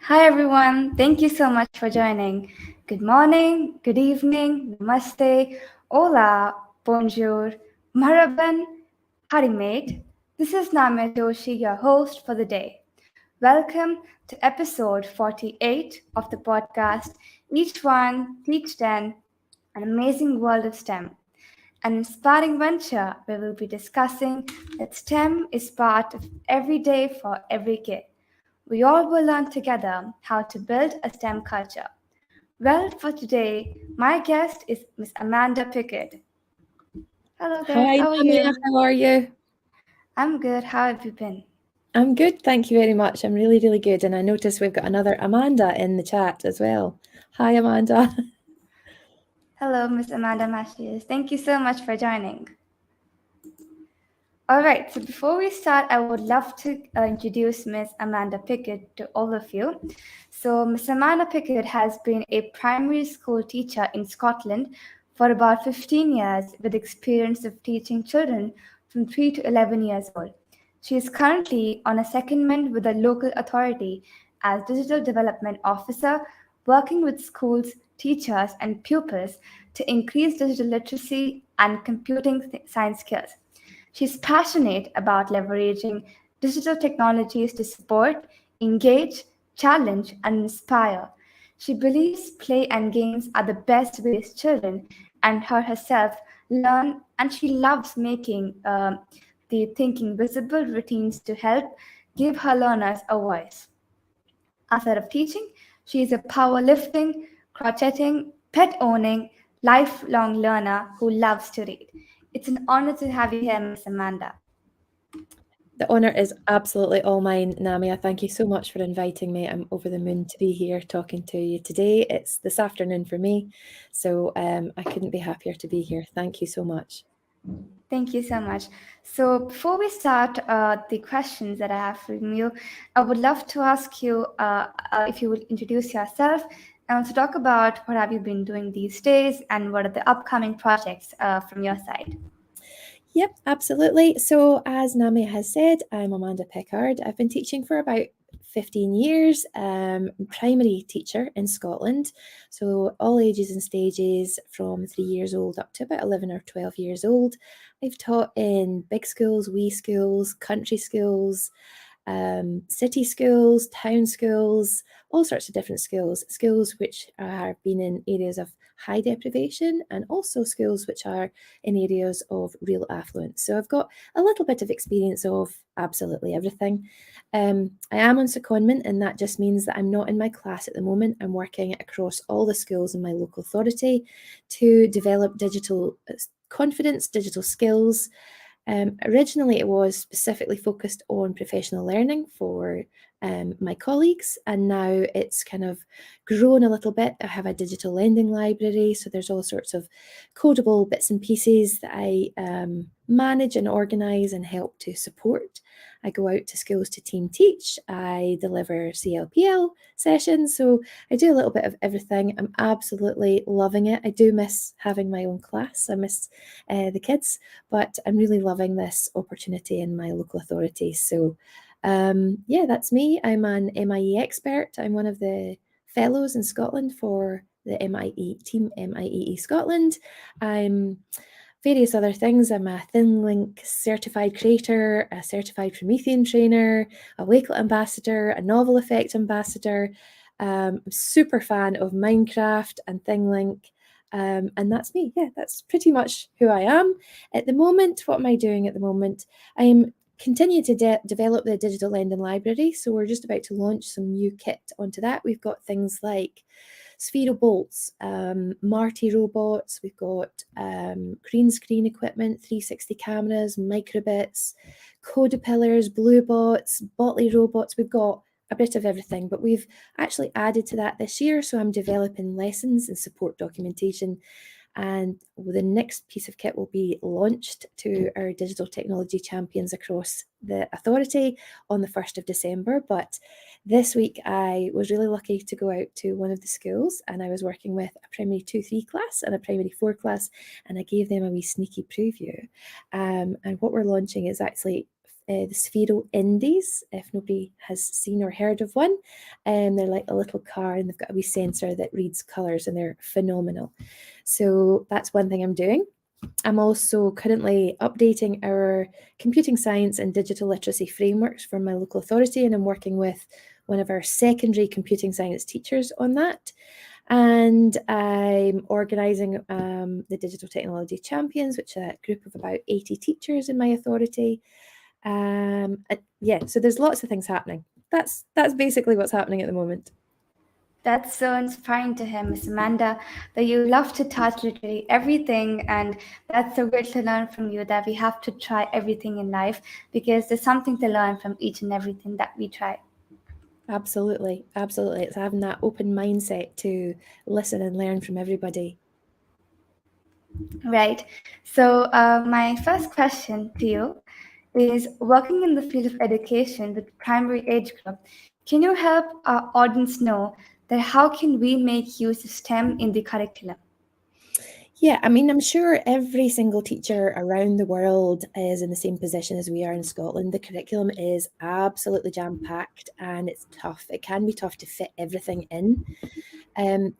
Hi everyone, thank you so much for joining. Good morning, good evening, namaste, hola, bonjour, maraban, howdy mate. This is Namya Joshi, your host for the day. Welcome to episode 48 of the podcast Each One, Teach 10, An Amazing World of STEM. An inspiring venture where we'll be discussing that STEM is part of every day for every kid. We all will learn together how to build a STEM culture. Well, for today, my guest is Miss Amanda Pickard. Hello there, Hi, how are Namya. you? How are you? I'm good, how have you been? I'm good, thank you very much. I'm really, really good. And I noticed we've got another Amanda in the chat as well. Hi, Amanda. Hello, Miss Amanda Matthews. Thank you so much for joining. All right, so before we start, I would love to introduce Miss Amanda Pickard to all of you. So, Miss Amanda Pickard has been a primary school teacher in Scotland for about 15 years with experience of teaching children from 3 to 11 years old. She is currently on a secondment with a local authority as Digital Development Officer, working with schools, teachers, and pupils to increase digital literacy and computing science skills. She's passionate about leveraging digital technologies to support, engage, challenge, and inspire. She believes play and games are the best ways children and her herself learn, and she loves making the thinking visible routines to help give her learners a voice. Outside of teaching, she is a powerlifting, crocheting, pet owning, lifelong learner who loves to read. It's an honor to have you here, Miss Amanda. The honour is absolutely all mine, Namia. Thank you so much for inviting me. I'm over the moon to be here talking to you today. It's this afternoon for me, so I couldn't be happier to be here. Thank you so much. Thank you so much. So, before we start the questions that I have from you, I would love to ask you if you would introduce yourself and also talk about what have you been doing these days and what are the upcoming projects from your side. Yep, absolutely. So, as Namia has said, I'm Amanda Pickard. I've been teaching for about 15 years, primary teacher in Scotland. So, all ages and stages from 3 years old up to about 11 or 12 years old. I've taught in big schools, wee schools, country schools, city schools, town schools, all sorts of different schools which have been in areas of high deprivation and also schools which are in areas of real affluence. So I've got a little bit of experience of absolutely everything. I am on secondment, and that just means that I'm not in my class at the moment. I'm working across all the schools in my local authority to develop digital confidence, digital skills. Originally, it was specifically focused on professional learning for my colleagues, and now it's kind of grown a little bit. I have a digital lending library, so there's all sorts of codable bits and pieces that I manage and organise and help to support. I go out to schools to team teach. I deliver CLPL sessions, so I do a little bit of everything. I'm absolutely loving it. I do miss having my own class. I miss the kids, but I'm really loving this opportunity in my local authority. So, yeah, that's me. I'm an MIE expert. I'm one of the fellows in Scotland for the MIE team, MIEE Scotland. I'm various other things. I'm a ThinLink certified creator, a certified Promethean trainer, a Wakelet ambassador, a Novel Effect ambassador. I'm a super fan of Minecraft and ThinLink. And that's me. Yeah, that's pretty much who I am. At the moment, what am I doing at the moment? I'm continue to develop the digital lending library. So we're just about to launch some new kit onto that. We've got things like Sphero bolts, Marty robots, we've got green screen equipment, 360 cameras, microbits, Codapillars, blue bots, Botley robots. We've got a bit of everything, but we've actually added to that this year. So I'm developing lessons and support documentation. And the next piece of kit will be launched to our digital technology champions across the authority on the 1st of December. But this week I was really lucky to go out to one of the schools, and I was working with a primary 2-3 class and a primary 4 class, and I gave them a wee sneaky preview. And what we're launching is actually the Sphero Indies, if nobody has seen or heard of one. They're like a little car, and they've got a wee sensor that reads colours, and they're phenomenal. So that's one thing I'm doing. I'm also currently updating our computing science and digital literacy frameworks for my local authority, and I'm working with one of our secondary computing science teachers on that. And I'm organising the Digital Technology Champions, which is a group of about 80 teachers in my authority. So there's lots of things happening. That's basically what's happening at the moment. That's so inspiring to hear, Miss Amanda, that you love to touch literally everything. And that's so great to learn from you, that we have to try everything in life because there's something to learn from each and everything that we try. Absolutely. It's having that open mindset to listen and learn from everybody. Right. So, my first question to you is, working in the field of education with primary age group, can you help our audience know that how can we make use of STEM in the curriculum? Yeah, I mean, I'm sure every single teacher around the world is in the same position as we are in Scotland. The curriculum is absolutely jam-packed and it's tough. It can be tough to fit everything in.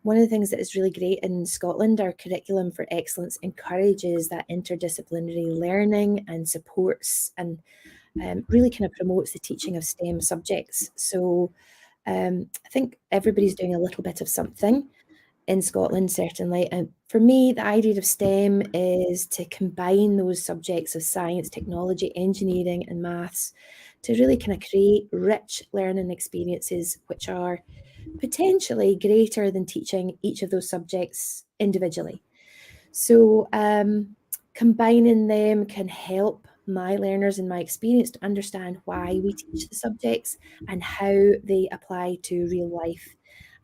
One of the things that is really great in Scotland, our curriculum for excellence encourages that interdisciplinary learning and supports and really kind of promotes the teaching of STEM subjects. So I think everybody's doing a little bit of something in Scotland, certainly. And for me, the idea of STEM is to combine those subjects of science, technology, engineering, and maths to really kind of create rich learning experiences which are potentially greater than teaching each of those subjects individually. So combining them can help my learners and my experience to understand why we teach the subjects and how they apply to real life.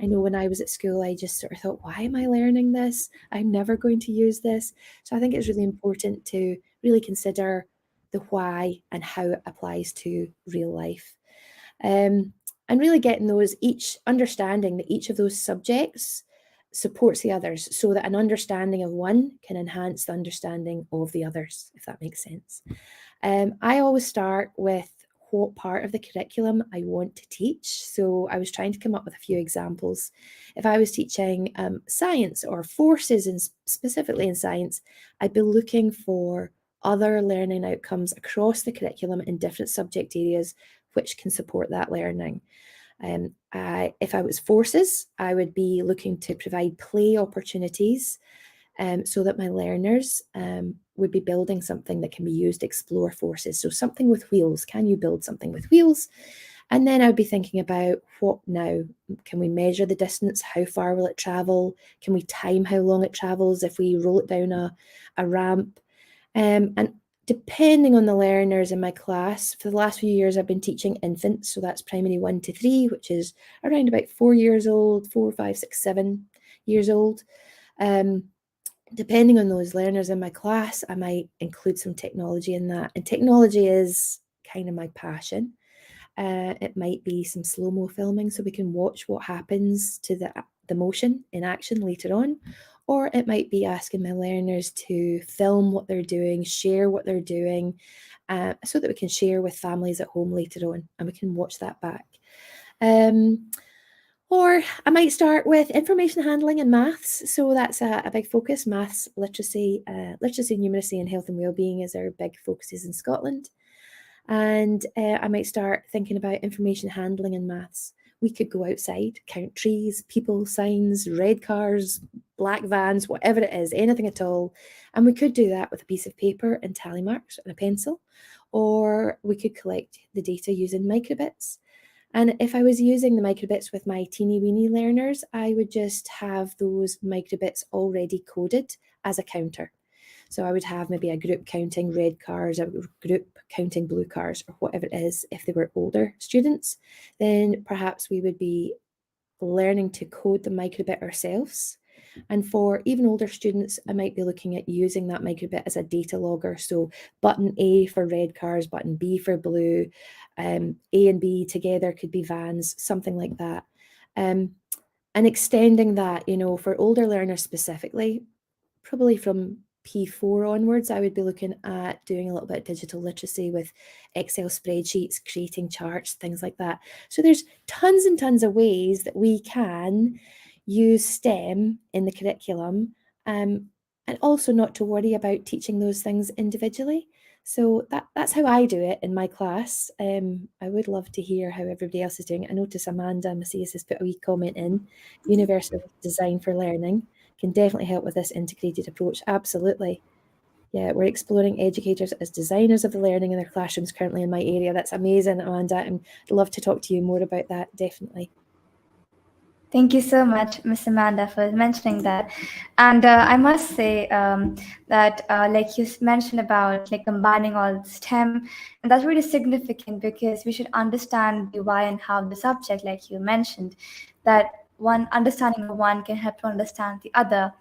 I know when I was at school, I just sort of thought, why am I learning this? I'm never going to use this. So I think it's really important to really consider the why and how it applies to real life. And really getting those, each understanding that each of those subjects supports the others so that an understanding of one can enhance the understanding of the others, if that makes sense. I always start with what part of the curriculum I want to teach. So I was trying to come up with a few examples. If I was teaching science or forces, and specifically in science, I'd be looking for other learning outcomes across the curriculum in different subject areas which can support that learning. If I was forces, I would be looking to provide play opportunities so that my learners would be building something that can be used to explore forces. So something with wheels. Can you build something with wheels? And then I'd be thinking about what now? Can we measure the distance? How far will it travel? Can we time how long it travels if we roll it down a ramp? And depending on the learners in my class, for the last few years, I've been teaching infants. So that's primary 1 to 3, which is around about 4 years old, 4, 5, 6, 7 years old. Depending on those learners in my class, I might include some technology in that. And technology is kind of my passion. It might be some slow-mo filming so we can watch what happens to the motion in action later on. Or it might be asking my learners to film what they're doing, share what they're doing, so that we can share with families at home later on and we can watch that back. Or I might start with information handling and maths. So that's a big focus. Maths, literacy, numeracy, and health and wellbeing is our big focuses in Scotland. And I might start thinking about information handling and maths. We could go outside, count trees, people, signs, red cars, black vans, whatever it is, anything at all. And we could do that with a piece of paper and tally marks and a pencil. Or we could collect the data using microbits. And if I was using the microbits with my teeny weeny learners, I would just have those microbits already coded as a counter. So I would have maybe a group counting red cars, a group counting blue cars, or whatever it is. If they were older students, then perhaps we would be learning to code the microbit ourselves. And for even older students, I might be looking at using that microbit as a data logger. So button A for red cars, button B for blue, A and B together could be vans, something like that. And extending that, for older learners specifically, probably from P4 onwards, I would be looking at doing a little bit of digital literacy with Excel spreadsheets, creating charts, things like that. So there's tons and tons of ways that we can use STEM in the curriculum, and also not to worry about teaching those things individually. So that's how I do it in my class. I would love to hear how everybody else is doing it. I notice Amanda Macias has put a wee comment in. Universal design for learning can definitely help with this integrated approach. Absolutely. Yeah, we're exploring educators as designers of the learning in their classrooms currently in my area. That's amazing, Amanda. I'd love to talk to you more about that, definitely. Thank you so much, Miss Amanda, for mentioning that. And I must say that, like you mentioned about like combining all STEM, and that's really significant because we should understand the why and how the subject, like you mentioned, that one understanding of one can help to understand the other.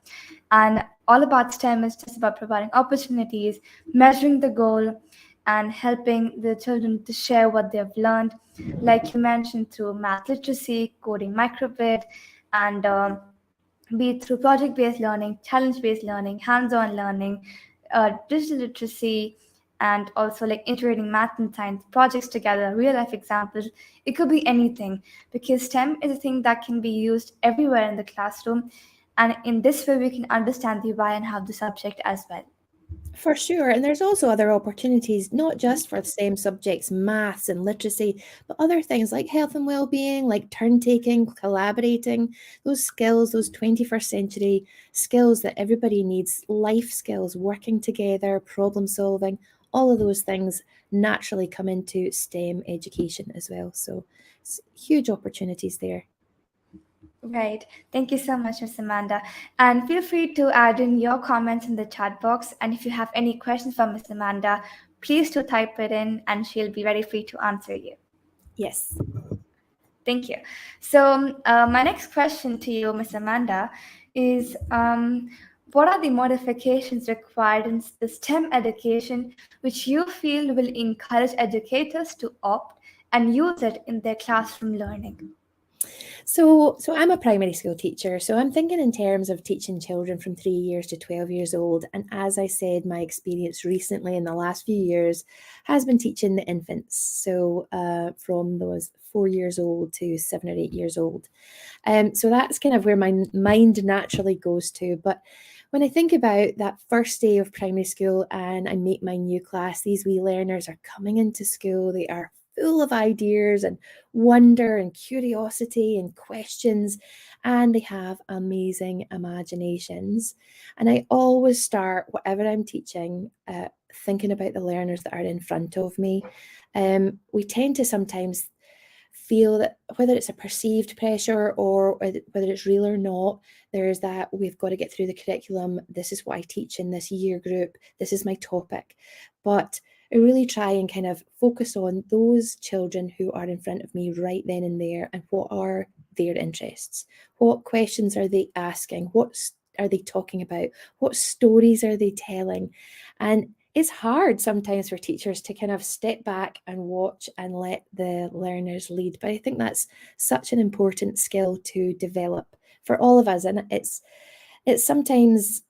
And all about STEM is just about providing opportunities, measuring the goal, and helping the children to share what they've learned, like you mentioned, through math literacy, coding microbit, and be it through project-based learning, challenge-based learning, hands-on learning, digital literacy, and also like integrating math and science projects together, real-life examples. It could be anything because STEM is a thing that can be used everywhere in the classroom. And in this way, we can understand the why and how the subject as well. For sure. And there's also other opportunities, not just for the same subjects, maths and literacy, but other things like health and well-being, like turn taking, collaborating, those skills, those 21st century skills that everybody needs, life skills, working together, problem solving, all of those things naturally come into STEM education as well. So it's huge opportunities there. Right. Thank you so much, Miss Amanda. And feel free to add in your comments in the chat box. And if you have any questions for Miss Amanda, please do type it in and she'll be very free to answer you. Yes. Thank you. So my next question to you, Miss Amanda, is what are the modifications required in the STEM education which you feel will encourage educators to opt and use it in their classroom learning? So I'm a primary school teacher. So I'm thinking in terms of teaching children from 3 years to 12 years old. And as I said, my experience recently in the last few years has been teaching the infants. So from those 4 years old to 7 or 8 years old. So that's kind of where my mind naturally goes to. But when I think about that first day of primary school and I meet my new class, these wee learners are coming into school. They are full of ideas and wonder and curiosity and questions, and they have amazing imaginations. And I always start whatever I'm teaching thinking about the learners that are in front of me. We tend to sometimes feel that whether it's a perceived pressure or whether it's real or not, there's that we've got to get through the curriculum. This is what I teach in this year group. This is my topic. But I really try and kind of focus on those children who are in front of me right then and there, and what are their interests? What questions are they asking? What are they talking about? What stories are they telling? And it's hard sometimes for teachers to kind of step back and watch and let the learners lead. But I think that's such an important skill to develop for all of us. And it's sometimes,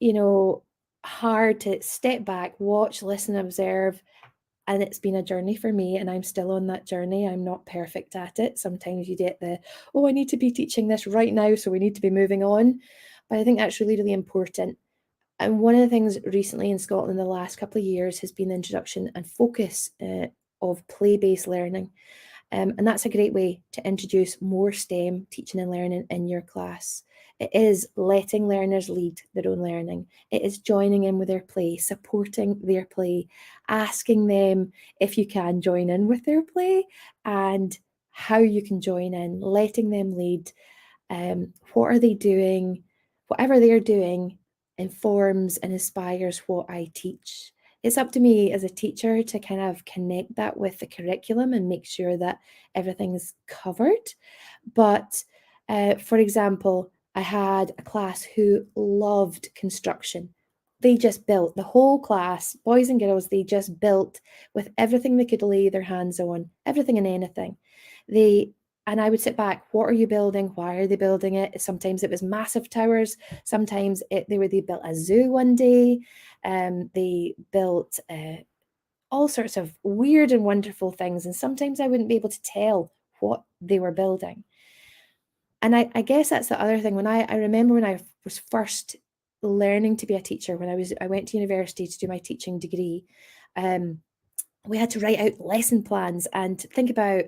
hard to step back, watch, listen, observe. And it's been a journey for me, and I'm still on that journey. I'm not perfect at it. Sometimes you get I need to be teaching this right now, so we need to be moving on. But I think that's really, really important. And one of the things recently in Scotland, the last couple of years, has been the introduction and focus of play-based learning. And that's a great way to introduce more STEM teaching and learning in your class. It is letting learners lead their own learning. It is joining in with their play, supporting their play, asking them if you can join in with their play and how you can join in, letting them lead. What are they doing? Whatever they're doing informs and inspires what I teach. It's up to me as a teacher to kind of connect that with the curriculum and make sure that everything is covered. But for example, I had a class who loved construction. They just built, the whole class, boys and girls, they just built with everything they could lay their hands on, everything and anything. They And I would sit back, what are you building? Why are they building it? Sometimes it was massive towers. Sometimes they built a zoo one day. They built all sorts of weird and wonderful things. And sometimes I wouldn't be able to tell what they were building. And I guess that's the other thing. When I remember when I was first learning to be a teacher, when I went to university to do my teaching degree, we had to write out lesson plans and think about,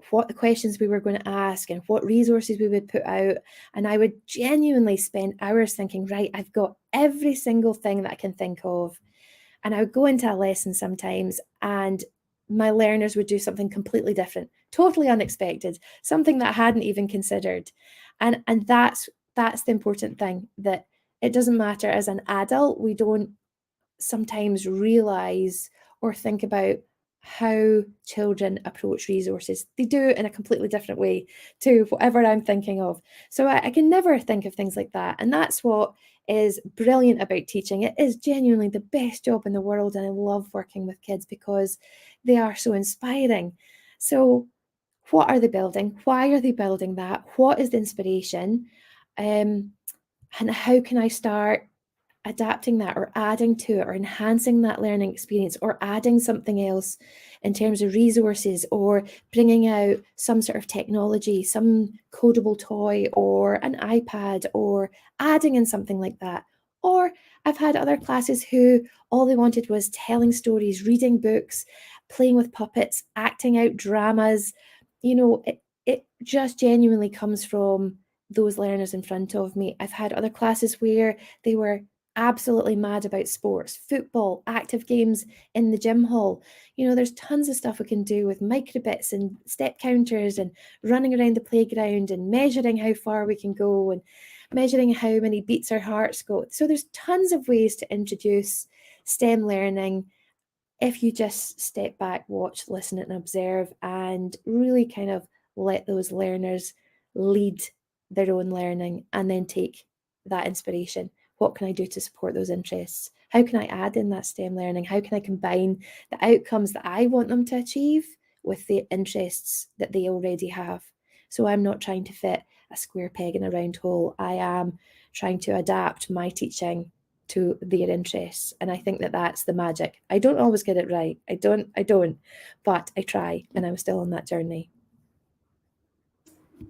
what the questions we were going to ask and what resources we would put out. And I would genuinely spend hours thinking, right, I've got every single thing that I can think of. And I would go into a lesson sometimes and my learners would do something completely different, totally unexpected, something that I hadn't even considered. And that's the important thing, that it doesn't matter as an adult, we don't sometimes realize or think about how children approach resources. They do it in a completely different way to whatever I'm thinking of. So I can never think of things like that. And that's what is brilliant about teaching. It is genuinely the best job in the world. And I love working with kids because they are so inspiring. So what are they building? Why are they building that? What is the inspiration? And how can I start adapting that or adding to it or enhancing that learning experience or adding something else in terms of resources or bringing out some sort of technology, some codable toy or an iPad or adding in something like that. Or I've had other classes who all they wanted was telling stories, reading books, playing with puppets, acting out dramas. It just genuinely comes from those learners in front of me. I've had other classes where they were absolutely mad about sports, football, active games in the gym hall. There's tons of stuff we can do with microbits and step counters and running around the playground and measuring how far we can go and measuring how many beats our hearts go. So there's tons of ways to introduce STEM learning if you just step back, watch, listen, and observe, and really kind of let those learners lead their own learning and then take that inspiration. What can I do to support those interests? How can I add in that STEM learning? How can I combine the outcomes that I want them to achieve with the interests that they already have? So I'm not trying to fit a square peg in a round hole. I am trying to adapt my teaching to their interests. And I think that that's the magic. I don't always get it right. I don't, but I try, and I'm still on that journey.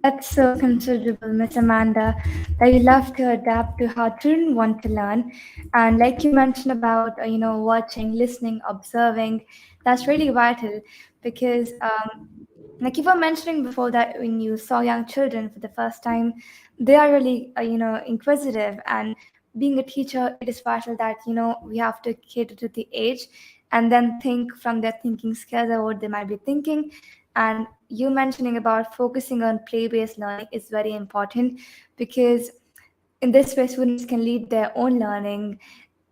That's so considerable, Miss Amanda, that you love to adapt to how children want to learn. And like you mentioned about, watching, listening, observing, that's really vital because, like you were mentioning before, that when you saw young children for the first time, they are really, inquisitive. And being a teacher, it is vital that, we have to cater to the age and then think from their thinking skills or what they might be thinking. And you mentioning about focusing on play-based learning is very important because in this way students can lead their own learning.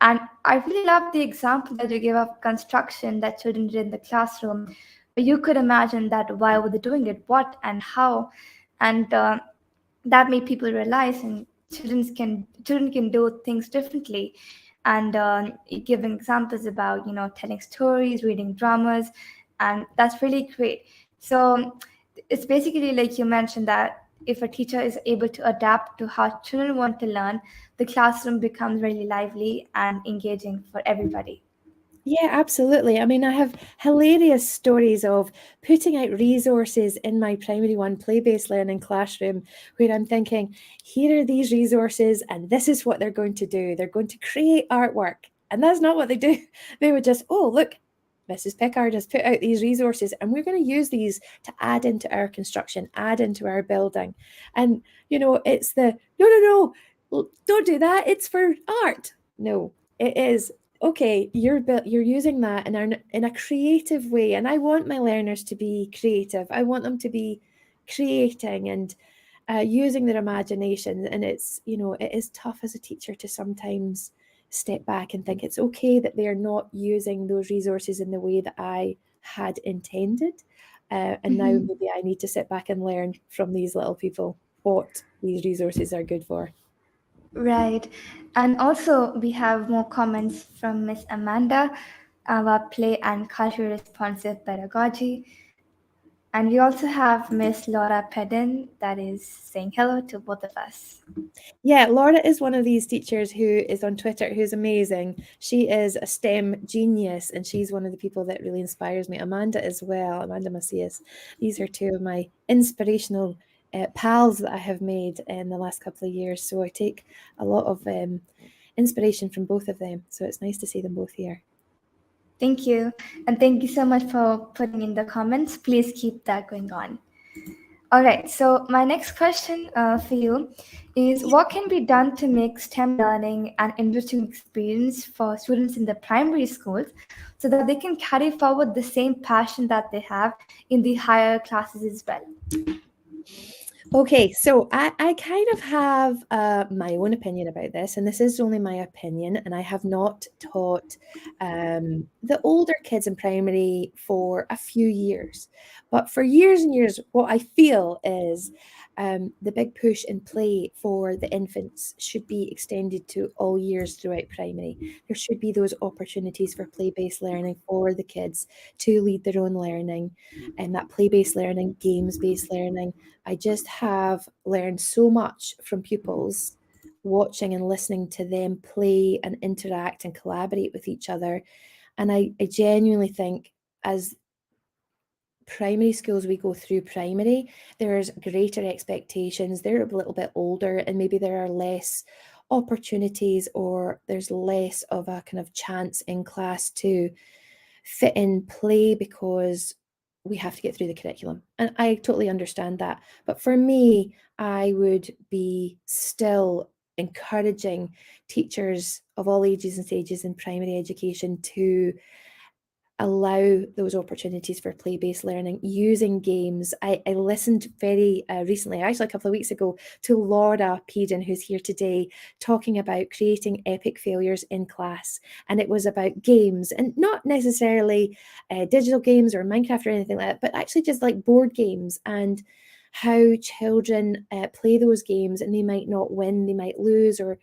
And I really love the example that you gave of construction that children did in the classroom. You could imagine that why were they doing it, what and how, and that made people realize and children can do things differently. And giving examples about telling stories, reading dramas, and that's really great. So it's basically like you mentioned that if a teacher is able to adapt to how children want to learn, the classroom becomes really lively and engaging for everybody. Yeah, absolutely. I mean, I have hilarious stories of putting out resources in my primary one play-based learning classroom where I'm thinking, here are these resources and this is what they're going to do. They're going to create artwork. And that's not what they do. They would just, oh, look, Mrs. Pickard has put out these resources and we're going to use these to add into our construction, add into our building. And, it's the, no, don't do that. It's for art. No, it is okay, you're using that in a creative way, and I want my learners to be creative. I want them to be creating and using their imagination. And it's it is tough as a teacher to sometimes step back and think it's okay that they are not using those resources in the way that I had intended. And now maybe I need to sit back and learn from these little people what these resources are good for. Right. And also, we have more comments from Miss Amanda about play and culturally responsive pedagogy. And we also have Miss Laura Pedden that is saying hello to both of us. Yeah, Laura is one of these teachers who is on Twitter, who's amazing. She is a STEM genius, and she's one of the people that really inspires me. Amanda as well, Amanda Macias. These are two of my inspirational pals that I have made in the last couple of years. So I take a lot of inspiration from both of them. So it's nice to see them both here. Thank you. And thank you so much for putting in the comments. Please keep that going on. All right, so my next question for you is what can be done to make STEM learning an enriching experience for students in the primary schools so that they can carry forward the same passion that they have in the higher classes as well? Okay, so I kind of have my own opinion about this, and this is only my opinion, and I have not taught the older kids in primary for a few years. But for years and years, what I feel is the big push in play for the infants should be extended to all years throughout primary. There should be those opportunities for play-based learning for the kids to lead their own learning, and that play-based learning, games-based learning. I just have learned so much from pupils watching and listening to them play and interact and collaborate with each other. And I genuinely think as primary schools we go through primary, there's greater expectations. They're a little bit older and maybe there are less opportunities or there's less of a kind of chance in class to fit in play because we have to get through the curriculum. And I totally understand that. But for me, I would be still encouraging teachers of all ages and stages in primary education to allow those opportunities for play-based learning using games. I listened very recently, actually a couple of weeks ago, to Laura Peden, who's here today, talking about creating epic failures in class. And it was about games, and not necessarily digital games or Minecraft or anything like that, but actually just like board games and how children play those games, and they might not win, they might lose, or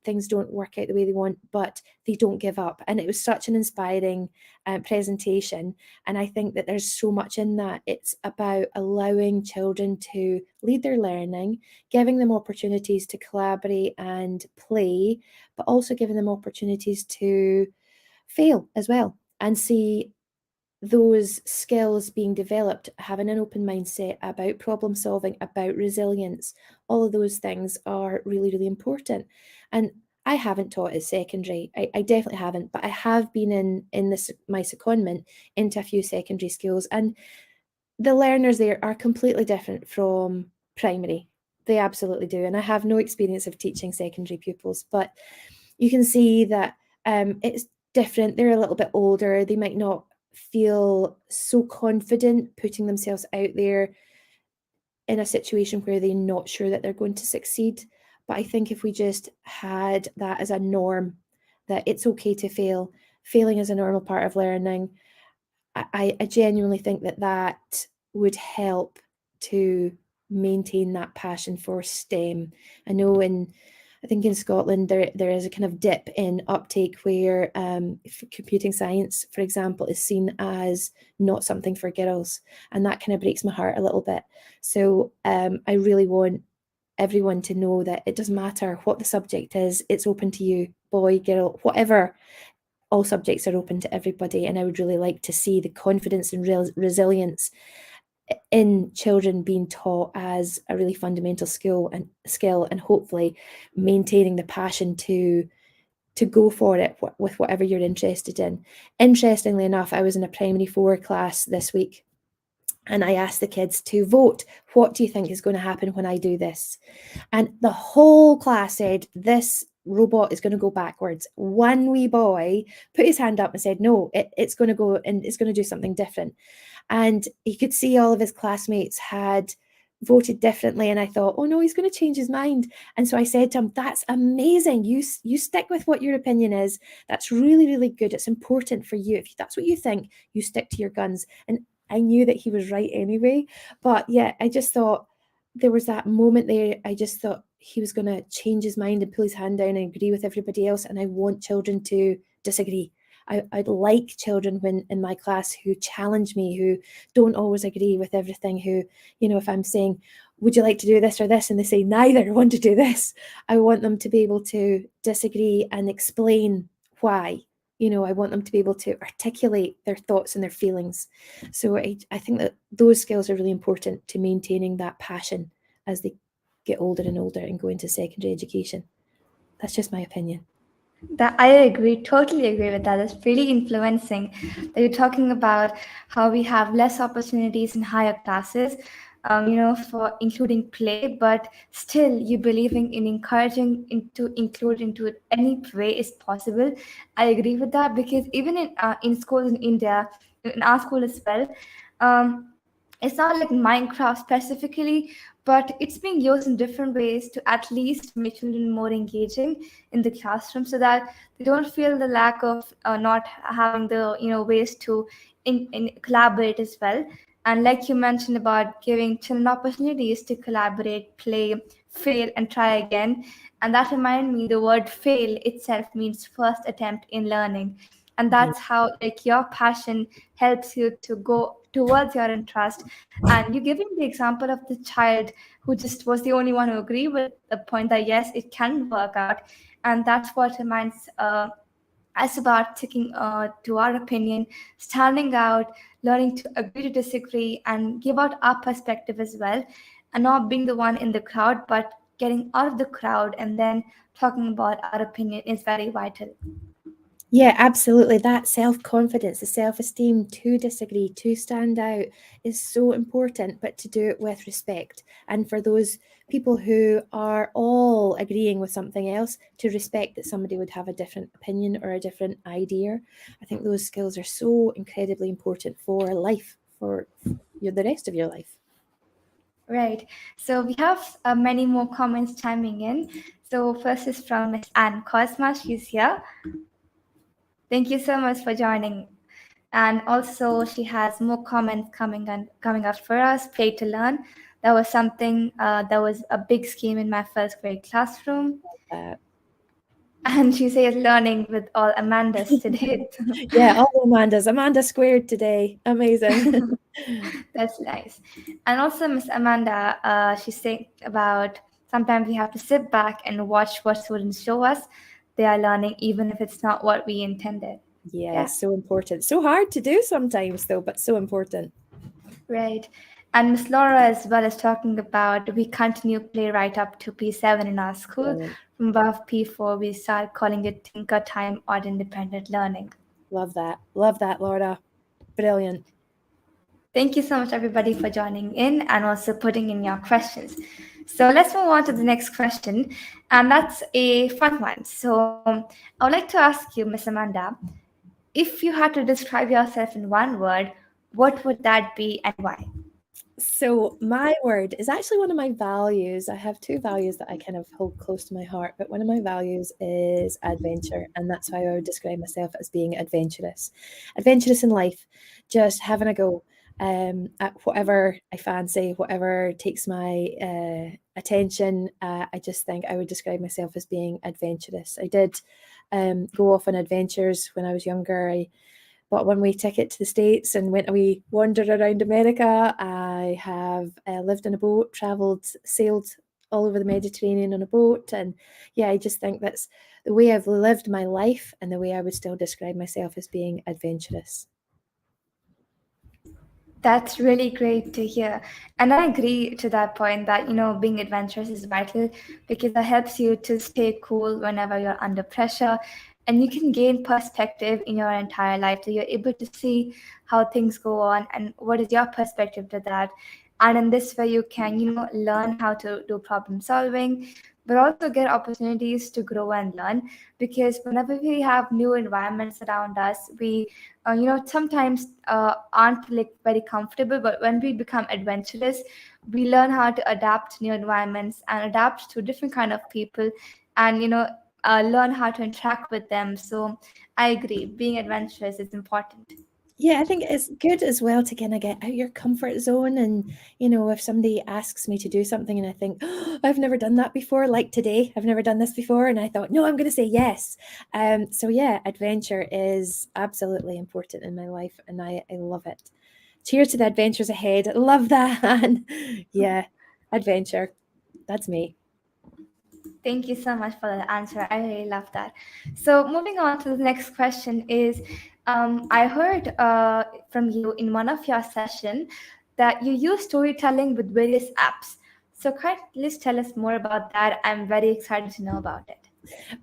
things don't work out the way they want, but they don't give up. And it was such an inspiring presentation. And I think that there's so much in that. It's about allowing children to lead their learning, giving them opportunities to collaborate and play, but also giving them opportunities to fail as well and see those skills being developed, having an open mindset about problem solving, about resilience, all of those things are really, really important. And I haven't taught at secondary. I definitely haven't, but I have been in this my secondment into a few secondary schools, and the learners there are completely different from primary. They absolutely do. And I have no experience of teaching secondary pupils, but you can see that it's different. They're a little bit older. They might not feel so confident putting themselves out there in a situation where they're not sure that they're going to succeed. But I think if we just had that as a norm, that it's okay to fail, failing is a normal part of learning, I genuinely think that that would help to maintain that passion for STEM. I know I think in Scotland there is a kind of dip in uptake where computing science, for example, is seen as not something for girls, and that kind of breaks my heart a little bit. So I really want everyone to know that it doesn't matter what the subject is, it's open to you, boy, girl, whatever. All subjects are open to everybody, and I would really like to see the confidence and resilience in children being taught as a really fundamental skill, and hopefully maintaining the passion to go for it with whatever you're interested in. Interestingly enough, I was in a primary 4 class this week, and I asked the kids to vote. What do you think is going to happen when I do this? And the whole class said, this robot is going to go backwards. One wee boy put his hand up and said, no, it's going to go and it's going to do something different. And he could see all of his classmates had voted differently, and I thought, oh no, he's going to change his mind. And so I said to him, that's amazing, you stick with what your opinion is. That's really, really good. It's important for you. If that's what you think, you stick to your guns. And I knew that he was right anyway. But yeah, I just thought there was that moment there. I just thought he was going to change his mind and pull his hand down and agree with everybody else. And I want children to disagree. I'd like children when in my class who challenge me, who don't always agree with everything, who, if I'm saying, would you like to do this or this? And they say, neither, I want to do this. I want them to be able to disagree and explain why. I want them to be able to articulate their thoughts and their feelings. So I think that those skills are really important to maintaining that passion as they get older and older and go into secondary education. That's just my opinion. That I agree, totally agree with that. It's pretty influencing that you're talking about how we have less opportunities in higher classes, for including play, but still you believing in encouraging into include into any way is possible. I agree with that because even in schools in India, in our school as well, um, it's not like Minecraft specifically, but it's being used in different ways to at least make children more engaging in the classroom, so that they don't feel the lack of not having the ways to collaborate as well. And like you mentioned about giving children opportunities to collaborate, play, fail, and try again. And that reminded me the word fail itself means first attempt in learning. And that's how like your passion helps you to go towards your interest. And you giving the example of the child who just was the only one who agreed with the point that yes, it can work out. And that's what reminds us about taking to our opinion, standing out, learning to agree to disagree, and give out our perspective as well, and not being the one in the crowd, but getting out of the crowd and then talking about our opinion is very vital. Yeah, absolutely. That self-confidence, the self-esteem to disagree, to stand out is so important, but to do it with respect. And for those people who are all agreeing with something else, to respect that somebody would have a different opinion or a different idea. I think those skills are so incredibly important for life, for the rest of your life. Right. So we have many more comments chiming in. So first is from Miss Anne Cosma. She's here. Thank you so much for joining. And also, she has more comments coming up for us. Play to learn. That was something that was a big scheme in my first grade classroom. And she says learning with all Amandas today. Yeah, all Amandas. Amanda squared today. Amazing. That's nice. And also, Miss Amanda, she's saying about sometimes we have to sit back and watch what students show us. They are learning, even if it's not what we intended. Yeah, so important. So hard to do sometimes, though, but so important. Right. And Miss Laura as well is talking about we continue play right up to P7 in our school. Brilliant. From above P4, we start calling it Tinker Time or independent learning. Love that. Love that, Laura. Brilliant. Thank you so much, everybody, for joining in and also putting in your questions. So let's move on to the next question. And that's a fun one. So I would like to ask you, Miss Amanda, if you had to describe yourself in one word, what would that be and why? So my word is actually one of my values. I have two values that I kind of hold close to my heart, but one of my values is adventure, and that's how I would describe myself as being adventurous. Adventurous in life, just having a go at whatever I fancy, whatever takes my attention. I just think I would describe myself as being adventurous. I did go off on adventures when I was younger. I bought a one-way ticket to the States and went away, wandered around America. I have lived in a boat, travelled, sailed all over the Mediterranean on a boat. And yeah, I just think that's the way I've lived my life and the way I would still describe myself as being adventurous. That's really great to hear. And I agree to that point that, being adventurous is vital because that helps you to stay cool whenever you're under pressure. And you can gain perspective in your entire life. So you're able to see how things go on and what is your perspective to that. And in this way, you can, learn how to do problem solving, but also get opportunities to grow and learn. Because whenever we have new environments around us, we sometimes aren't like very comfortable, but when we become adventurous, we learn how to adapt to new environments and adapt to different kind of people, and learn how to interact with them. So I agree, being adventurous is important. Yeah, I think it's good as well to kind of get out your comfort zone. And, if somebody asks me to do something and I think, oh, I've never done that before, like today, I've never done this before. And I thought, no, I'm going to say yes. So yeah, adventure is absolutely important in my life and I love it. Cheers to the adventures ahead. Love that. Yeah, adventure. That's me. Thank you so much for the answer. I really love that. So, moving on to the next question is, I heard from you in one of your session that you use storytelling with various apps. So, can you please tell us more about that? I'm very excited to know about it.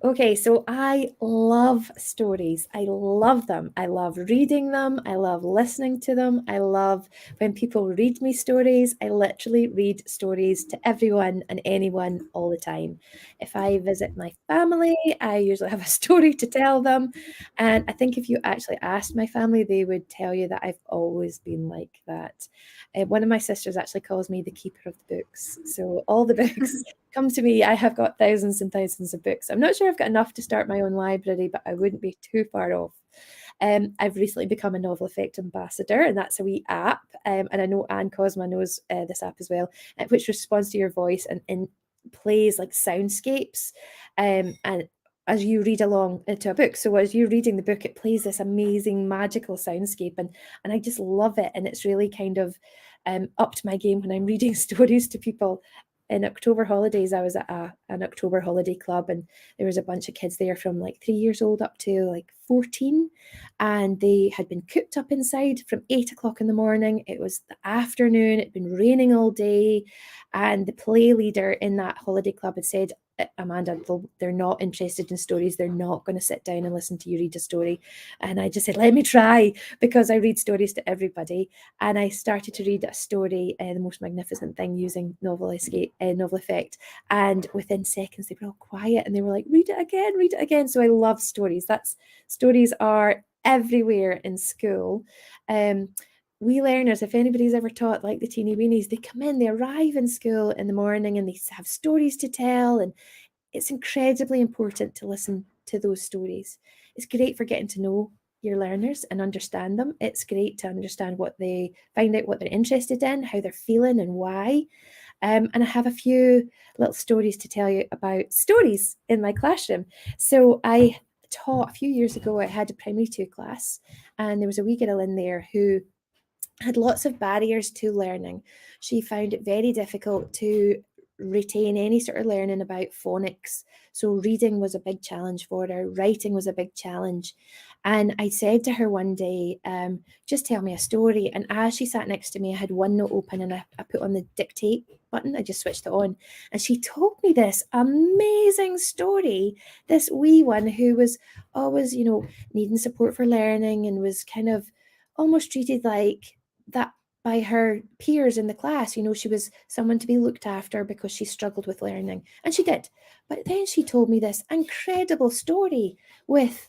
Okay, so I love stories. I love them. I love reading them. I love listening to them. I love when people read me stories. I literally read stories to everyone and anyone all the time. If I visit my family, I usually have a story to tell them. And I think if you actually asked my family, they would tell you that I've always been like that. One of my sisters actually calls me the keeper of the books. So all the books come to me. I have got thousands and thousands of books. I'm not sure I've got enough to start my own library, but I wouldn't be too far off. I've recently become a Novel Effect ambassador, and that's a wee app. And I know Anne Cosma knows this app as well, which responds to your voice and plays like soundscapes. And as you read along into a book. So as you're reading the book, it plays this amazing magical soundscape, and I just love it. And it's really kind of upped my game when I'm reading stories to people. In October holidays, I was at an October holiday club, and there was a bunch of kids there from like 3 years old up to like 14, and they had been cooped up inside from 8 o'clock in the morning. It was the afternoon, it'd been raining all day, and the play leader in that holiday club had said, Amanda, they're not interested in stories. They're not going to sit down and listen to you read a story. And I just said, let me try, because I read stories to everybody. And I started to read a story, The Most Magnificent Thing, using Novel Effect. And within seconds, they were all quiet and they were like, read it again, read it again. So I love stories. Stories are everywhere in school. We learners, if anybody's ever taught like the teeny weenies, they come in, they arrive in school in the morning and they have stories to tell. And it's incredibly important to listen to those stories. It's great for getting to know your learners and understand them. It's great to understand find out what they're interested in, how they're feeling and why. And I have a few little stories to tell you about stories in my classroom. So I taught a few years ago, I had a primary 2 class, and there was a wee girl in there who had lots of barriers to learning. She found it very difficult to retain any sort of learning about phonics. So reading was a big challenge for her, writing was a big challenge. And I said to her one day, just tell me a story. And as she sat next to me, I had OneNote open and I put on the dictate button. I just switched it on. And she told me this amazing story, this wee one who was always, needing support for learning and was kind of almost treated like that by her peers in the class. She was someone to be looked after because she struggled with learning, and she did. But then she told me this incredible story with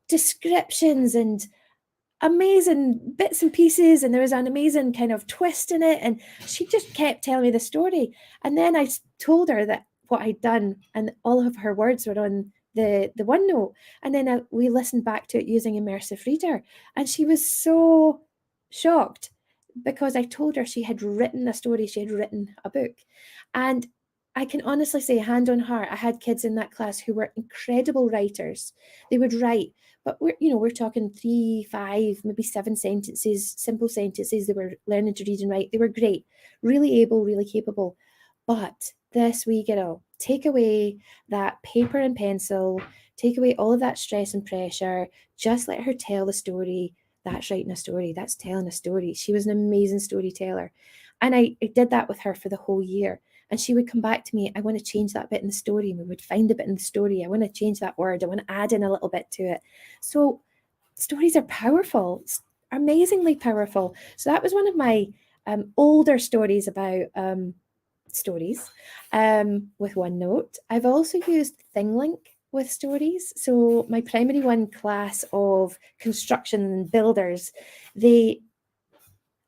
descriptions and amazing bits and pieces, and there was an amazing kind of twist in it, and she just kept telling me the story. And then I told her that what I'd done, and all of her words were on the OneNote, and then we listened back to it using immersive reader, and she was so shocked because I told her she had written a story, she had written a book. And I can honestly say, hand on heart, I had kids in that class who were incredible writers. They would write, but we're talking 3, 5, maybe 7 sentences, simple sentences. They were learning to read and write. They were great, really able, really capable. But this wee girl, take away that paper and pencil, take away all of that stress and pressure, just let her tell the story. That's writing a story, that's telling a story. She was an amazing storyteller. And I did that with her for the whole year. And she would come back to me, I want to change that bit in the story. And we would find a bit in the story. I want to change that word. I want to add in a little bit to it. So stories are powerful, amazingly powerful. So that was one of my older stories about stories with OneNote. I've also used ThingLink with stories. So my primary 1 class of construction and builders, they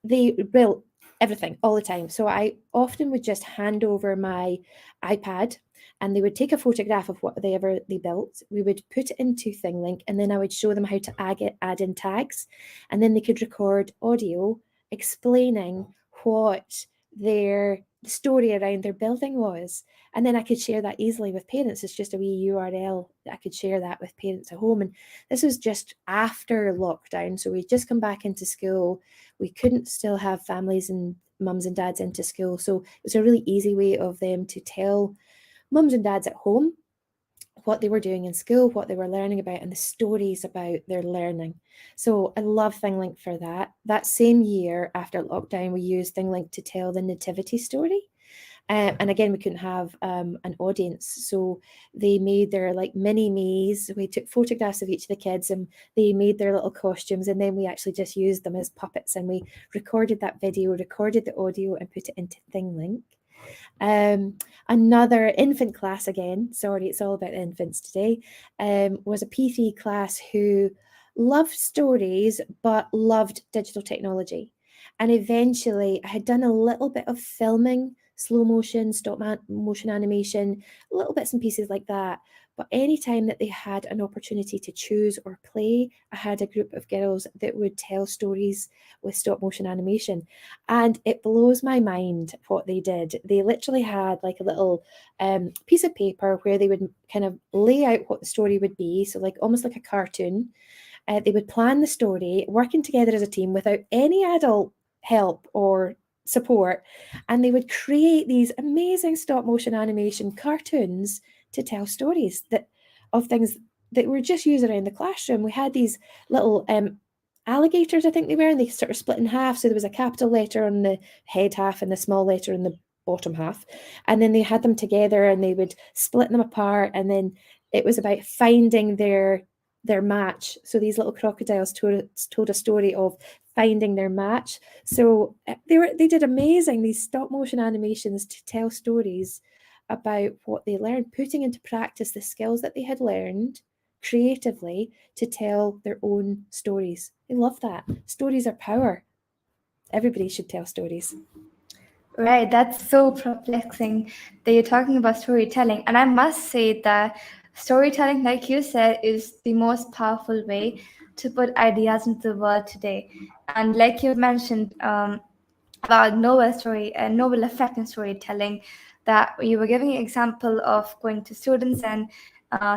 built everything all the time. So I often would just hand over my iPad and they would take a photograph of whatever they built. We would put it into ThingLink, and then I would show them how to add in tags, and then they could record audio explaining what their story around their building was. And then I could share that easily with parents. It's just a wee URL that I could share that with parents at home. And this was just after lockdown. So we'd just come back into school. We couldn't still have families and mums and dads into school. So it was a really easy way of them to tell mums and dads at home what they were doing in school, what they were learning about, and the stories about their learning. So I love ThingLink for that. That same year after lockdown, we used ThingLink to tell the nativity story. And again, we couldn't have an audience. So they made their like mini me's. We took photographs of each of the kids and they made their little costumes. And then we actually just used them as puppets, and we recorded that video, recorded the audio, and put it into ThingLink. Another infant class, again, sorry, it's all about infants today, was a P3 class who loved stories but loved digital technology. And eventually I had done a little bit of filming, slow motion, stop motion animation, little bits and pieces like that. But anytime that they had an opportunity to choose or play, I had a group of girls that would tell stories with stop motion animation. And it blows my mind what they did. They literally had like a little piece of paper where they would kind of lay out what the story would be. So like almost like a cartoon. They would plan the story, working together as a team without any adult help or support. And they would create these amazing stop motion animation cartoons to tell stories of things that were just used around the classroom. We had these little alligators, I think they were, and they sort of split in half. So there was a capital letter on the head half and the small letter on the bottom half. And then they had them together and they would split them apart. And then it was about finding their match. So these little crocodiles told a story of finding their match. So they did amazing, these stop motion animations to tell stories about what they learned, putting into practice the skills that they had learned creatively to tell their own stories. I love that. Stories are power. Everybody should tell stories. Right, that's so perplexing that you're talking about storytelling. And I must say that storytelling, like you said, is the most powerful way to put ideas into the world today. And like you mentioned about novel effect in storytelling, that you were giving an example of going to students and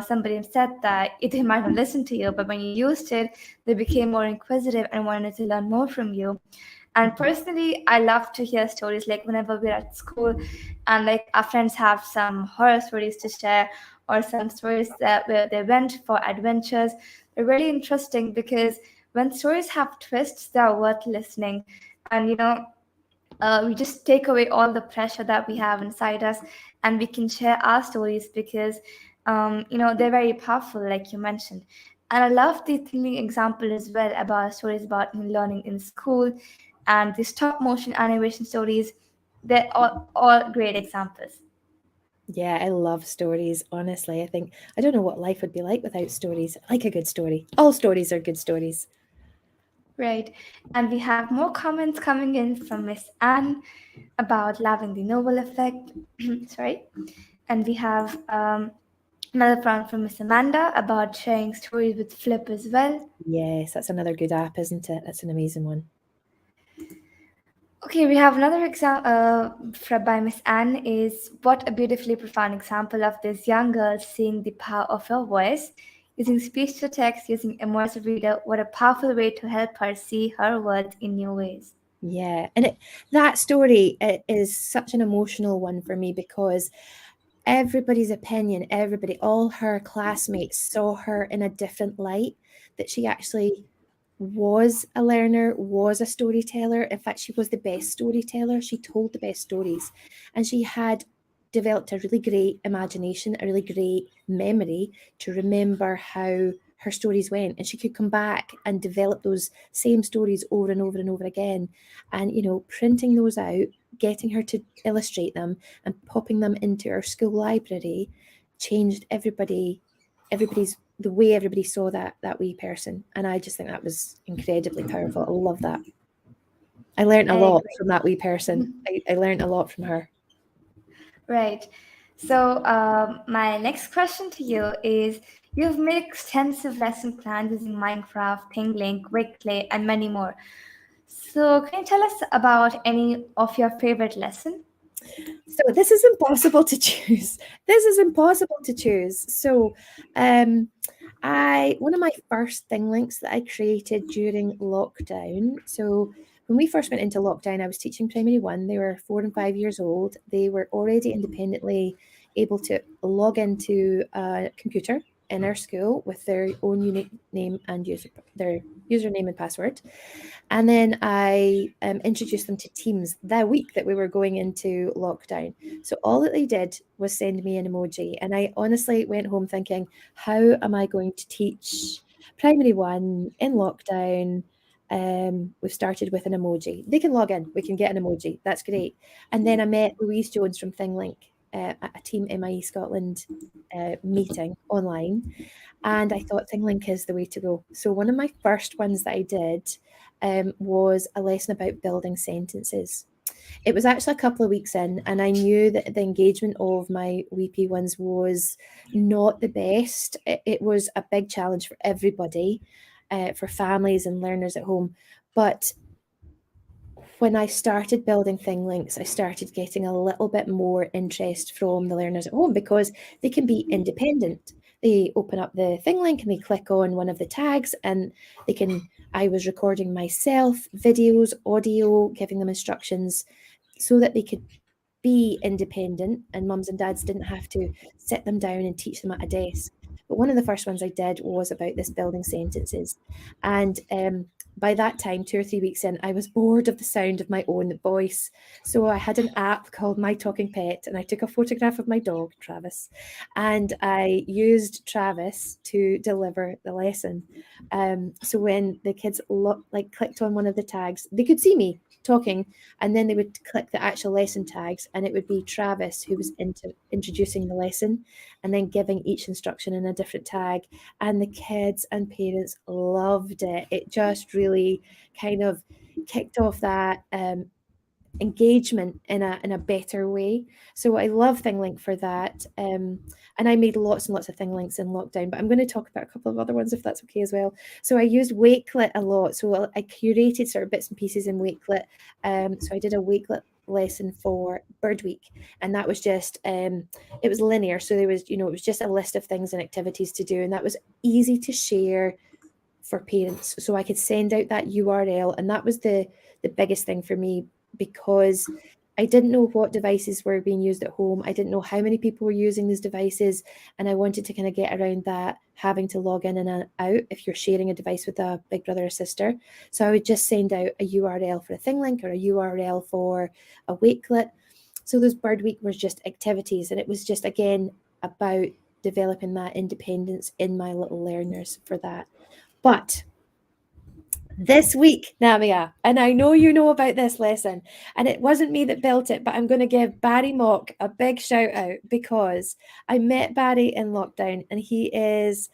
somebody said that they might not listen to you, but when you used it, they became more inquisitive and wanted to learn more from you. And personally, I love to hear stories like whenever we're at school and like our friends have some horror stories to share or some stories where they went for adventures. They're really interesting because when stories have twists, they're worth listening. And, we just take away all the pressure that we have inside us and we can share our stories because, they're very powerful, like you mentioned. And I love the thinking example as well about stories about learning in school and the stop motion animation stories. They're all great examples. Yeah, I love stories. Honestly, I don't know what life would be like without stories. I like a good story. All stories are good stories. Right. And we have more comments coming in from Miss Anne about loving the novel effect. Sorry. And we have another one from Miss Amanda about sharing stories with Flip as well. Yes, that's another good app, isn't it? That's an amazing one. Okay, we have another example by Miss Anne is what a beautifully profound example of this young girl seeing the power of her voice, using speech to text, using immersive reader. What a powerful way to help her see her world in new ways. Yeah, and that story is such an emotional one for me because everybody's opinion, all her classmates saw her in a different light, that she actually was a learner, was a storyteller. In fact, she was the best storyteller. She told the best stories, and she had developed a really great imagination, a really great memory to remember how her stories went, and she could come back and develop those same stories over and over and over again. And printing those out, getting her to illustrate them and popping them into our school library changed everybody's the way everybody saw that wee person. And I just think that was incredibly powerful. I love that. I learned a lot from that wee person. I learned a lot from her. Right. So, my next question to you is, you've made extensive lesson plans using Minecraft, ThingLink, Wickplay, and many more. So, can you tell us about any of your favorite lesson? So this is impossible to choose. This is impossible to choose. So one of my first thing links that I created during lockdown. So when we first went into lockdown, I was teaching primary one. They were 4 and 5 years old. They were already independently able to log into a computer in our school with their own unique name and their username and password. And then I introduced them to Teams that week that we were going into lockdown. So all that they did was send me an emoji. And I honestly went home thinking, how am I going to teach primary one in lockdown? We've started with an emoji. They can log in. We can get an emoji. That's great. And then I met Louise Jones from ThingLink at a Team MIE Scotland meeting online. And I thought ThingLink is the way to go. So one of my first ones that I did was a lesson about building sentences. It was actually a couple of weeks in, and I knew that the engagement of my wee ones was not the best. It was a big challenge for everybody, for families and learners at home. But when I started building ThingLinks, I started getting a little bit more interest from the learners at home because they can be independent. They open up the ThingLink and they click on one of the tags and I was recording myself, videos, audio, giving them instructions so that they could be independent and mums and dads didn't have to sit them down and teach them at a desk. But one of the first ones I did was about this building sentences. And by that time, 2 or 3 weeks in, I was bored of the sound of my own voice. So I had an app called My Talking Pet, and I took a photograph of my dog, Travis, and I used Travis to deliver the lesson. So when the kids clicked on one of the tags, they could see me talking, and then they would click the actual lesson tags, and it would be Travis who was introducing the lesson and then giving each instruction in a different tag. And the kids and parents loved it. It just really kind of kicked off that engagement in a better way. So I love ThingLink for that. And I made lots and lots of ThingLinks in lockdown, but I'm going to talk about a couple of other ones if that's okay as well. So I used Wakelet a lot. So I curated sort of bits and pieces in Wakelet. So I did a Wakelet lesson for Bird Week, and that was just it was linear. So there was, it was just a list of things and activities to do, and that was easy to share for parents. So I could send out that URL, and that was the biggest thing for me, because I didn't know what devices were being used at home. I didn't know how many people were using these devices. And I wanted to kind of get around that, having to log in and out if you're sharing a device with a big brother or sister. So I would just send out a URL for a ThingLink or a URL for a Wakelet. So those Bird Week was just activities. And it was just, again, about developing that independence in my little learners for that. But this week, Namya, and I know you know about this lesson, and it wasn't me that built it, but I'm going to give Barry Mock a big shout out because I met Barry in lockdown, and he is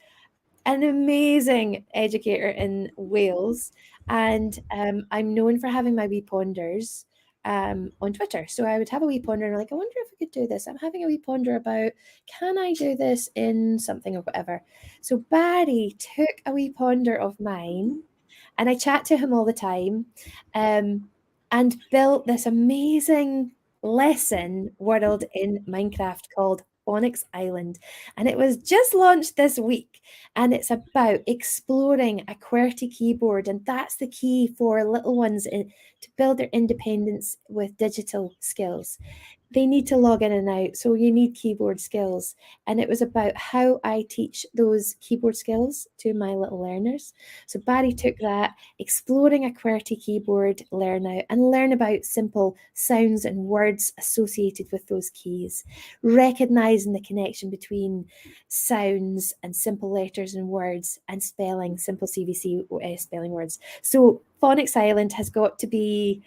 an amazing educator in Wales, and I'm known for having my wee ponders on Twitter. So I would have a wee ponder and I wonder if I could do this. I'm having a wee ponder about, can I do this in something or whatever? So Barry took a wee ponder of mine, and I chat to him all the time, and built this amazing lesson world in Minecraft called Onyx Island. And it was just launched this week, and it's about exploring a QWERTY keyboard, and that's the key for little ones to build their independence with digital skills. They need to log in and out, so you need keyboard skills. And it was about how I teach those keyboard skills to my little learners. So Barry took that, exploring a QWERTY keyboard learn out, and learn about simple sounds and words associated with those keys, recognizing the connection between sounds and simple letters and words, and spelling, simple CVC spelling words. So Phonics Island has got to be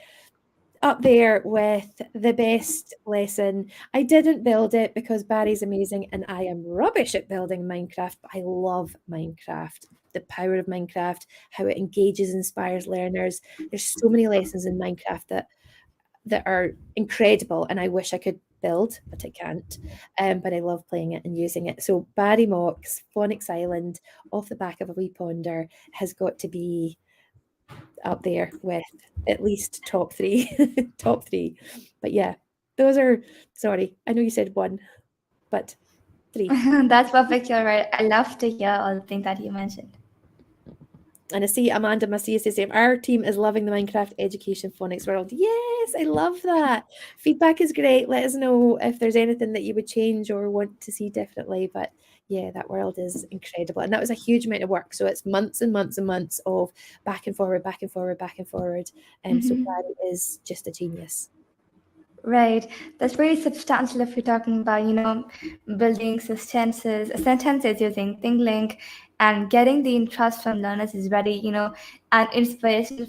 up there with the best lesson. I didn't build it because Barry's amazing and I am rubbish at building Minecraft, but I love Minecraft. The power of Minecraft, how it engages, inspires learners. There's so many lessons in Minecraft that are incredible, and I wish I could build, but I can't. But I love playing it and using it. So Barry Mock's Phonics Island off the back of a wee ponder has got to be up there with at least top three. Top three. But yeah, those are, sorry, I know you said one, but 3. That's perfect. You're right. I love to hear all the things that you mentioned. And I see Amanda Macias is saying, our team is loving the Minecraft education phonics world. Yes, I love that. Feedback is great. Let us know if there's anything that you would change or want to see differently. But yeah, that world is incredible. And that was a huge amount of work. So it's months and months and months of back and forward, back and forward, back and forward. So Barry is just a genius. Right. That's very substantial if you're talking about, building sentences using ThinkLink, and getting the interest from learners is very, an inspiration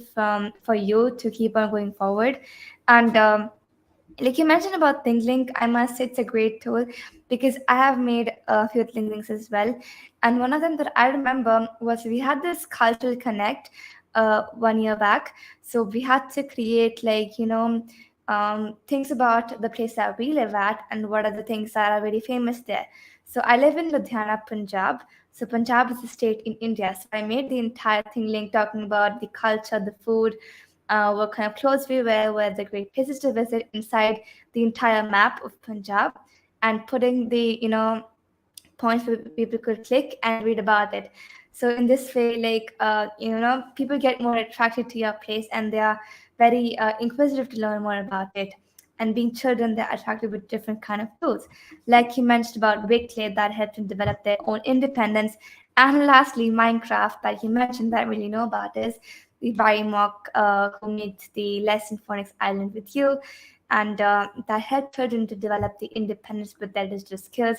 for you to keep on going forward. And like you mentioned about ThinkLink, I must say it's a great tool because I have made a few ThinkLinks as well. And one of them that I remember was we had this cultural connect 1 year back. So we had to create things about the place that we live at and what are the things that are very famous there. So I live in Ludhiana, Punjab. So Punjab is a state in India. So I made the entire ThinkLink talking about the culture, the food, what kind of clothes we wear, where the great places to visit inside the entire map of Punjab, and putting the points where people could click and read about it. So in this way, people get more attracted to your place and they are very inquisitive to learn more about it. And being children, they're attracted with different kind of tools. Like you mentioned about Wickley, that helped them develop their own independence. And lastly, Minecraft, that you mentioned that I really know about is the Barry Mock, who made the lesson Phonics Island with you. And that helped children to develop the independence with their digital skills.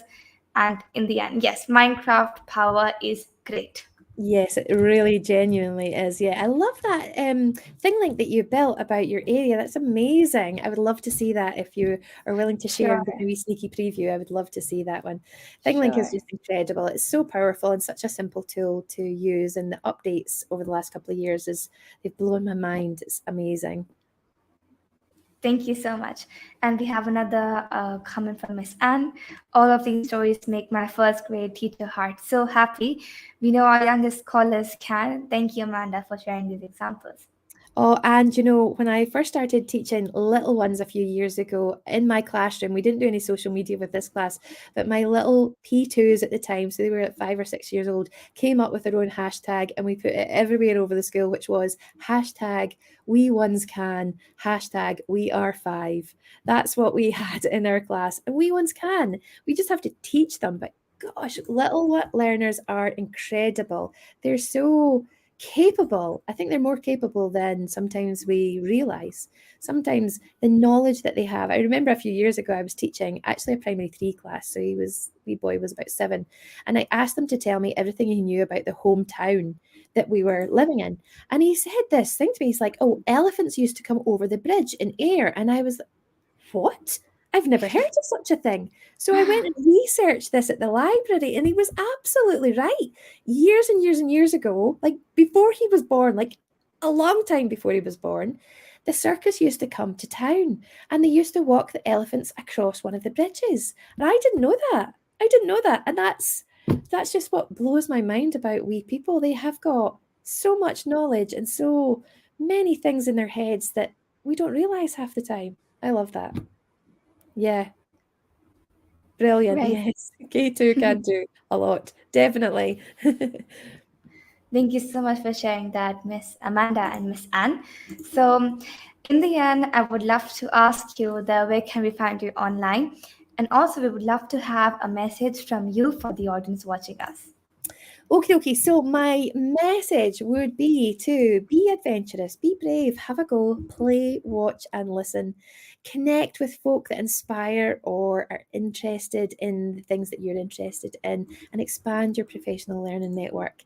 And in the end, yes, Minecraft power is great. Yes, it really genuinely is. Yeah, I love that ThinkLink that you built about your area. That's amazing. I would love to see that if you are willing to share Sure. and give me a wee sneaky preview. I would love to see that one. ThinkLink is Sure. just incredible. It's so powerful and such a simple tool to use. And the updates over the last couple of years they've blown my mind. It's amazing. Thank you so much. And we have another comment from Miss Anne. All of these stories make my first grade teacher heart so happy. We know our youngest scholars can. Thank you, Amanda, for sharing these examples. Oh, and when I first started teaching little ones a few years ago in my classroom, we didn't do any social media with this class, but my little P2s at the time, so they were at 5 or 6 years old, came up with their own hashtag and we put it everywhere over the school, which was hashtag we ones can, hashtag we are 5. That's what we had in our class. And we ones can. We just have to teach them. But gosh, little learners are incredible. They're so capable. I think they're more capable than sometimes we realize. Sometimes the knowledge that they have. I remember a few years ago I was teaching actually a primary 3 class. So wee boy was about 7. And I asked him to tell me everything he knew about the hometown that we were living in. And he said this thing to me. He's like, oh, elephants used to come over the bridge in air. And I was like, what? I've never heard of such a thing. So I went and researched this at the library, and he was absolutely right. Years and years and years ago, like before he was born, like a long time before he was born, the circus used to come to town and they used to walk the elephants across one of the bridges. And I didn't know that. And that's just what blows my mind about wee people. They have got so much knowledge and so many things in their heads that we don't realize half the time. I love that. Yeah. Brilliant. Right. Yes. K2 can do a lot. Definitely. Thank you so much for sharing that, Miss Amanda and Miss Anne. So, in the end, I would love to ask you where can we find you online? And also, we would love to have a message from you for the audience watching us. Okay. So my message would be to be adventurous, be brave, have a go, play, watch, and listen. Connect with folk that inspire or are interested in the things that you're interested in, and expand your professional learning network.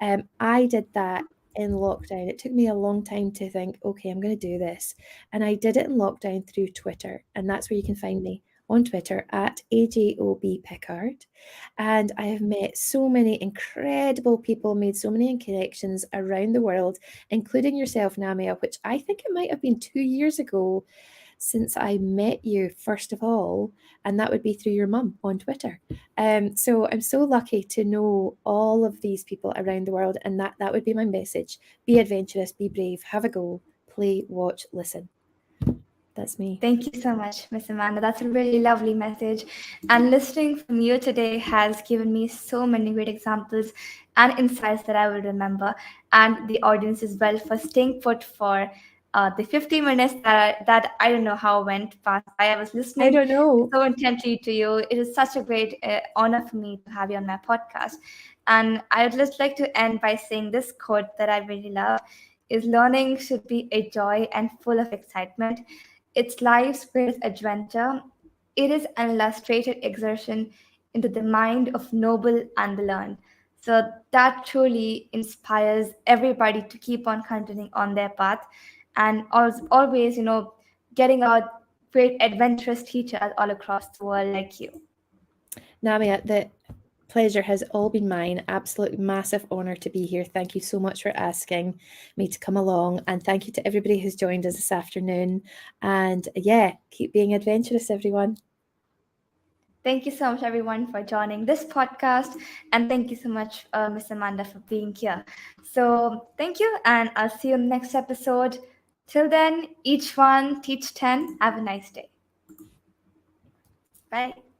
I did that in lockdown. It took me a long time to think, okay, I'm going to do this. And I did it in lockdown through Twitter. And that's where you can find me on Twitter at AJOB Pickard. And I have met so many incredible people, made so many connections around the world, including yourself, Namya, which I think it might have been 2 years ago since I met you, first of all, and that would be through your mum on Twitter. So I'm so lucky to know all of these people around the world, and that would be my message. Be adventurous, be brave, have a go, play, watch, listen. That's me. Thank you so much, Miss Amanda. That's a really lovely message. And listening from you today has given me so many great examples and insights that I will remember, and the audience as well, for staying put for the 50 minutes that I don't know how went past. I was I listening don't know. so intently to you. It is such a great honor for me to have you on my podcast. And I would just like to end by saying this quote that I really love is learning should be a joy and full of excitement. It's life's greatest adventure. It is an illustrated exertion into the mind of noble and the learned. So that truly inspires everybody to keep on continuing on their path, and always, getting out great adventurous teachers all across the world like you. Namya, the pleasure has all been mine. Absolute massive honour to be here. Thank you so much for asking me to come along. And thank you to everybody who's joined us this afternoon. And yeah, keep being adventurous, everyone. Thank you so much, everyone, for joining this podcast. And thank you so much, Miss Amanda, for being here. So thank you, and I'll see you in the next episode. Till then, each one teach 10. Have a nice day. Bye.